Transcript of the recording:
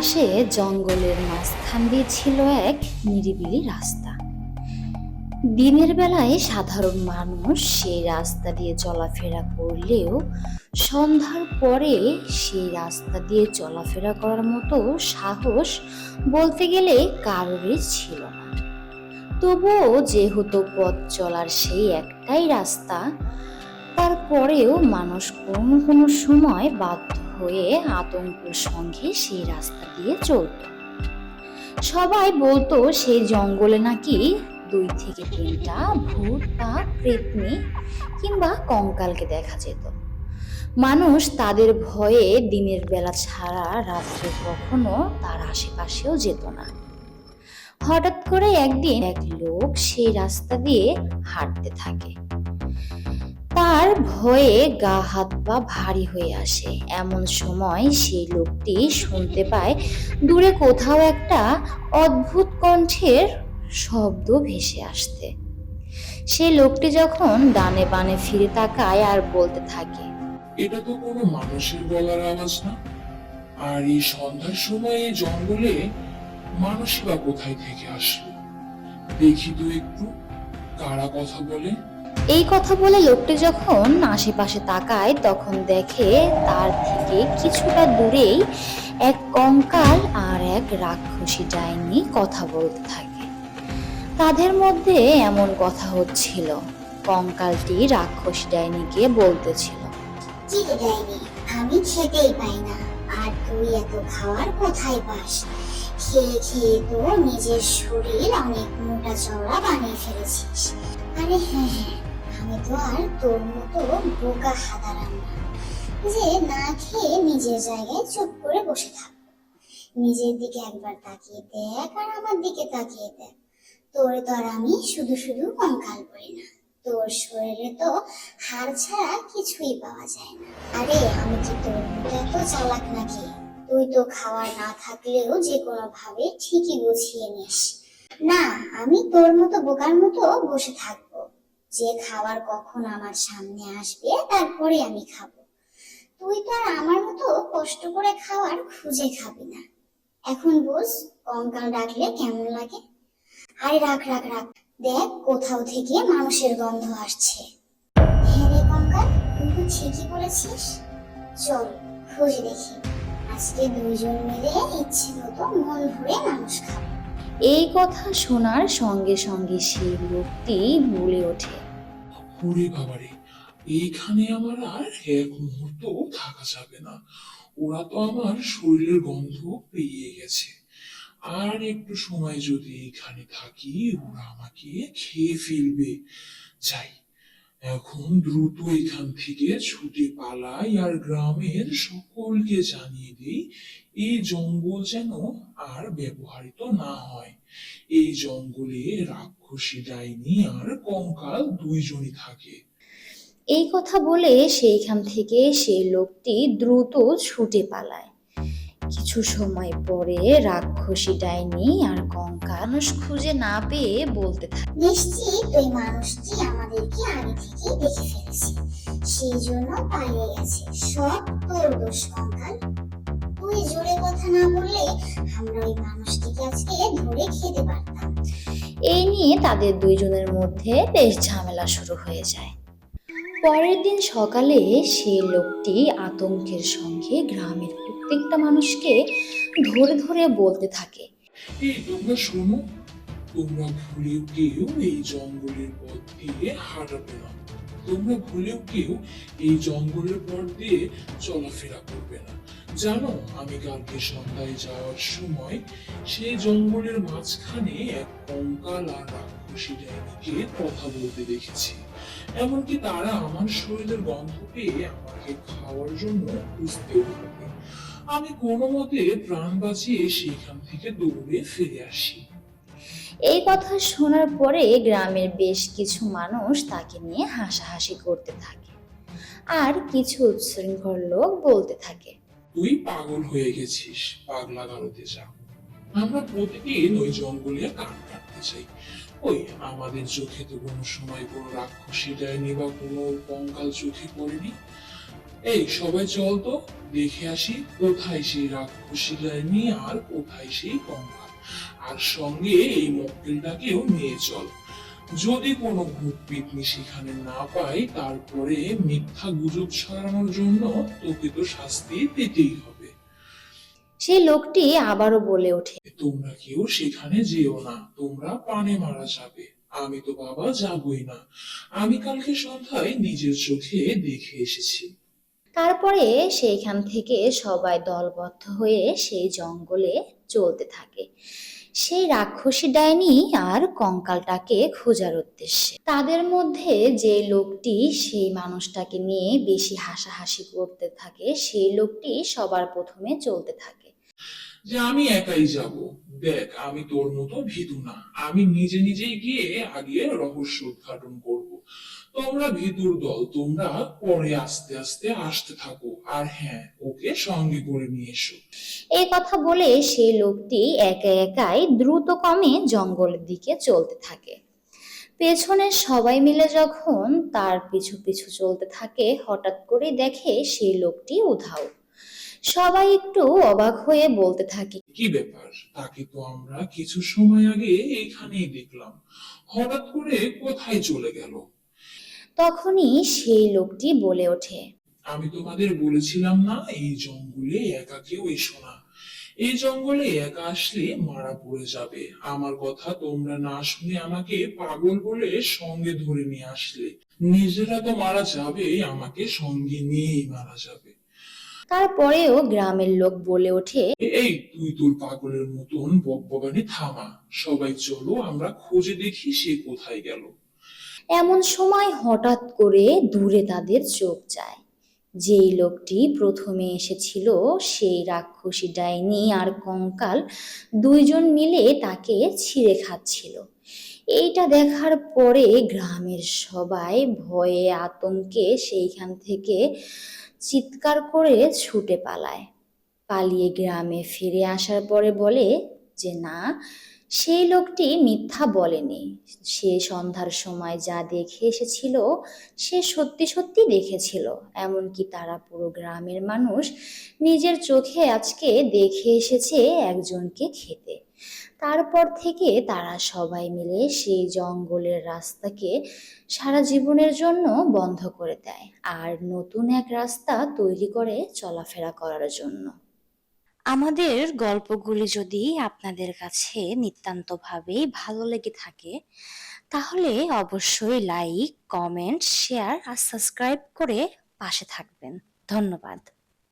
পাশে জঙ্গলের মাঝখান দিয়ে ছিল এক নিরিবিলি রাস্তা। দিনের বেলায় সাধারণ মানুষ সেই রাস্তা দিয়ে চলাফেরা করলেও সন্ধ্যার পরে সেই রাস্তা দিয়ে চলাফেরা করার মতো সাহস বলতে গেলে কারোরই ছিল না। তবুও যেহেতু পথ চলার সেই একটাই রাস্তা, তারপরেও মানুষ কোনো কোনো সময় বাধ্য হয়ে আতঙ্কের সঙ্গে সেই রাস্তা দিয়ে চলত। সবাই বলতো সেই জঙ্গলে নাকি 2 থেকে 3টা ভূত বা প্রেতনি কিংবা কঙ্কালকে দেখা যেত। মানুষ তাদের ভয়ে দিনের বেলা ছাড়া রাত্রে কখনো তার আশেপাশেও যেত না। হঠাৎ করে একদিন এক লোক সেই রাস্তা দিয়ে হাঁটতে থাকে। তার ভয়ে গা হাত পা ভারী হয়ে আসে। এমন সময় সেই লোকটি শুনতে পায় দূরে কোথাও একটা অদ্ভুত কণ্ঠের শব্দ ভেসে আসতে। সেই লোকটি যখন ডানে বামে ফিরে তাকায় আর বলতে থাকে, এটা তো কোনো মানুষের গলার আওয়াজ না। আর এই সন্ধ্যার সময় এই জঙ্গলে মানুষই বা কোথায় থেকে আসলো? দেখি তো একটু কারা কথা বলে। এই কথা বলে লোকটি যখন আশেপাশে তাকায় তখন দেখে তার থেকে কিছুটা দূরেই এক কঙ্কাল আর এক রাক্ষসী ডাইনি কথা বলতে থাকে। তাদের মধ্যে এমন কথা হচ্ছিল, কঙ্কালটি রাক্ষসী ডাইনিকে বলতেছিল, কি রে ডাইনি, আমি খেতেই পাই না, আর তুই এত খাওয়ার কোথায় পাস? খেয়ে খেয়ে তো নিজের শরীর অনেক মোটা চওড়া বানিয়ে ফেলেছিস। আরে হ্যাঁ হ্যাঁ, আমি তো আর তোর মতো বোকা হাদারাম না যে না খেয়ে নিজের জায়গায় চুপ করে বসে থাকবো। নিজের দিকে একবার তাকিয়ে দেখ আর আমার দিকে তাকিয়ে দেখ। তোরে তো আর আমি শুধু শুধু কঙ্কাল বলি না, তোর শরীরে তো হাড় ছাড়া কিছুই পাওয়া যায় না। আরে আমি কি তোর মতো এত চালাক নাকি? তুই তো খাওয়ার না থাকলেও যে কোনো ভাবে ঠিকই গুছিয়ে নিস। না, আমি তোর মতো বোকার মতো বসে থাকবো যে খাবার কখন আমার সামনে আসবে তারপরে আমি খাবো। তুই তো আর আমার মতো কষ্ট করে খাওয়ার খুঁজে খাবি না। এখন বুঝ কঙ্কাল ডাকলে কেমন লাগে। আরে রাখ রাখ রাখ, দেখ কোথাও থেকে মানুষের গন্ধ আসছে। হ্যাঁ রে কঙ্কাল, তুই তো ঠিকই বলেছিস। চল খুঁজে দেখি, আজকে দুইজন মিলে ইচ্ছে মতো মন ভরে মানুষ খাবো। এই কথা শোনার সঙ্গে সঙ্গে সেই লোকটি বলে ওঠে, ওরে বাবারে, এইখানে আমার আর এক মুহূর্ত থাকা যাবে না। ওরা তো আমার শরীরের গন্ধ পেয়ে গেছে। আর একটু সময় যদি এখানে থাকি ওরা আমাকে খেয়ে ফেলবে। যাই, এখন দ্রুত এখান থেকে ছুটে পালাই আর গ্রামের সকলকে জানিয়ে দেই এই জঙ্গল যেন আর ব্যবহৃত না হয়। এই জঙ্গলে রাক্ষসী ডাইনি আর কঙ্কাল দুইজনই থাকে। এই কথা বলে সেইখান থেকে সেই লোকটি দ্রুত ছুটে পালায়। কিছু সময় পরে রাক্ষসী ডাইনি আর কঙ্কাল মানুষ খুঁজে না পেয়ে বলতে থাকে, নিশ্চিত ওই মানুষটি আমাদেরকে আগে থেকেই দেখে ফেলেছে, সেই জন্য পালিয়ে গেছে। সব তোর দোষ কঙ্কাল। তুই জোরে কথা না বললে আমরা ওই মানুষটিকে আজকে ধরে খেতে পারতাম। এই নিয়ে তাদের দুইজনের মধ্যে বেশ ঝামেলা শুরু হয়ে যায়। পরের দিন সকালে সেই লোকটি আতঙ্কের সঙ্গে গ্রামের প্রত্যেকটা মানুষকে ধরে ধরে বলতে থাকে, এই তোমরা শোনো, তোমরা ভুলেও কেউ এই জঙ্গলের পথ দিয়ে হাঁটাবে না। তোমরা ভুলেও কেউ এই জঙ্গলের পথ দিয়ে চলাফেরা করবে না। জানো, আমি কালকে সন্ধ্যায় যাওয়ার সময় সেই জঙ্গলের মাঝখানে এক কঙ্কাল আর রাক্ষসী ডাইনিকে কথা বলতে দেখেছি। এমনকি তারা আমার শরীরের গন্ধ পেয়ে আমাকে খাওয়ার জন্য খুঁজতেও থাকে। আমি কোনো মতে প্রাণ বাঁচিয়ে সেখান থেকে দৌড়ে ফিরে আসি। এই কথা শোনার পরে গ্রামের বেশ কিছু মানুষ তাকে নিয়ে হাসাহাসি করতে থাকে আর কিছু উচ্ছৃঙ্খল লোক বলতে থাকে, তুই পাগল হয়ে গেছিস, পাগলা গারদে যা। আমরা প্রতিদিন ওই জঙ্গলে কাঠ কাটতে চাই। ওই আমাদের চোখে তো কোনো সময় কোনো রাক্ষসী ডাইনি বা কোনো কঙ্কাল চোখে পড়েনি। এই সবাই চল তো, দেখে আসি কোথায় সেই রাক্ষসী ডাইনি আর কোথায় সেই কঙ্কাল। আর সঙ্গে এই মক্কেলটাকেও নিয়ে চল। যদি কোনো ভূত পিতনি সেখানে না পাই, তারপরে মিথ্যা গুজব ছড়ানোর জন্য তোকে তো শাস্তি পেতেই হবে। সেই লোকটি আবারও বলে ওঠে, তোমরা কেউ সেখানে যেও না, তোমরা পানে মারা যাবে। আমি তো বাবা যাবই না, আমি কালকে সন্ধ্যায় নিজের চোখে দেখে এসেছি। তারপরে সেইখান থেকে সবাই দলবদ্ধ হয়ে সেই জঙ্গলে চলতে থাকে সেই রাক্ষসী ডাইনি আর কঙ্কালটাকে খোঁজার উদ্দেশ্যে। তাদের মধ্যে যে লোকটি সেই মানুষটাকে নিয়ে বেশি হাসাহাসি করতে থাকে সেই লোকটি সবার প্রথমে চলতে থাকে। যে আমি একাই যাব। দেখ, আমি তোর মতো ভীতু না, আমি নিজে নিজেই গিয়ে আগে রহস্য উদ্ঘাটন করব। তোমরা ভীতুর দল, তোমরা পরে আস্তে আস্তে আসতে থাকো, আর হ্যাঁ, ওকে সঙ্গে করে নিয়ে এসো। এই কথা বলে সেই লোকটি একা একাই দ্রুতকমে জঙ্গলের দিকে চলতে থাকে। পেছনে সবাই মিলে যখন তার পিছু পিছু চলতে থাকে, হঠাৎ করে দেখে সেই লোকটি উধাও। সবাই একটু অবাক হয়ে বলতে থাকে, কি ব্যাপার, তাকে তো আমরা কিছু সময় আগে এখানেই দেখলাম, হঠাৎ করে কোথায় চলে গেল? তখনই সেই লোকটি বলে ওঠে, আমি তোমাদের বলেছিলাম না এই জঙ্গলে একা কেউ এসো না। এই জঙ্গলে একা আসলে মারা পড়ে যাবে। আমার কথা তোমরা না শুনে আমাকে পাগল বলে সঙ্গে ধরে নিয়ে আসলে। নিজেরা তো মারা যাবে, আমাকে সঙ্গে নিয়েই মারা যাবে। তারপরেও গ্রামের লোক বলে ওঠে, এই তুই তোর পাগলের মতন বকবকানি থামা, সবাই চলো আমরা খুঁজে দেখি সে কোথায় গেল। এমন সময় হঠাৎ করে দূরে তাদের চোখ যায়। যেই লোকটি প্রথমে এসেছিল সেই রাক্ষসী ডাইনি আর কঙ্কাল দুইজন মিলে তাকে ছিঁড়ে খাচ্ছিল। এইটা দেখার পরে গ্রামের সবাই ভয়ে আতঙ্কে সেইখান থেকে চিৎকার করে ছুটে পালায়। পালিয়ে গ্রামে ফিরে আসার পরে বলে যে না, সেই লোকটি মিথ্যা বলেনি। সে সন্ধ্যার সময় যা দেখে এসেছিল সে সত্যি সত্যি দেখেছিল। এমনকি তারা পুরো গ্রামের মানুষ নিজের চোখে আজকে দেখে এসেছে একজনকে খেতে। তারপর থেকে তারা সবাই মিলে সেই জঙ্গলের রাস্তাকে সারা জীবনের জন্য বন্ধ করে দেয় আর নতুন এক রাস্তা তৈরি করে চলাফেরা করার জন্য। আমাদের গল্পগুলি যদি আপনাদের কাছে নিতান্তভাবেই ভালো লেগে থাকে তাহলে অবশ্যই লাইক, কমেন্ট, শেয়ার আর সাবস্ক্রাইব করে পাশে থাকবেন। ধন্যবাদ।